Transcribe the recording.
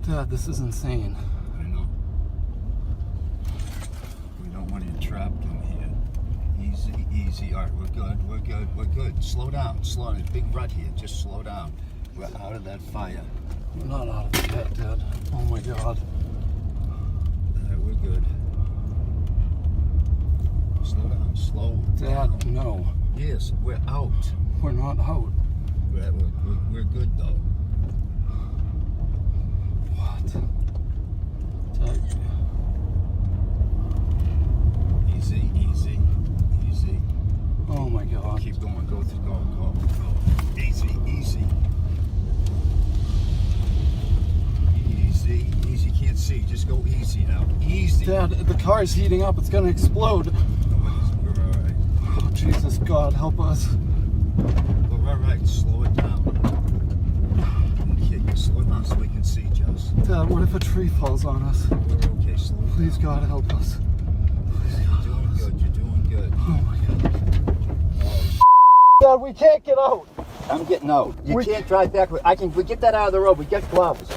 Dad, this is insane. I know. We don't want to get trapped in here. Easy, easy. All right, we're good, we're good, we're good. Slow down, slow down. Big rut here. Just slow down. We're out of that fire. We're not out of it yet, Dad. Oh my God. All right, we're good. Slow down, slow down. Dad, no. Yes, we're out. We're not out. We're good though. What? Dad, Easy, easy, easy. oh my God. Keep going, go through, go. Easy, easy. Easy, easy. Can't see. Just go easy now. Easy. Dad, the car is heating up. It's gonna explode. We're all right. Oh, Jesus, God, help us. We're all right. Slow it down. Okay, slow it down so we can see, Jess. Dad, what if a tree falls on us? We're okay. Slow it Please, down. God, help us. You're doing good. You're doing good. Oh my God. Oh, Dad, we can't get out. I'm getting out. You We- can't drive back. We get that out of the road. We get gloves.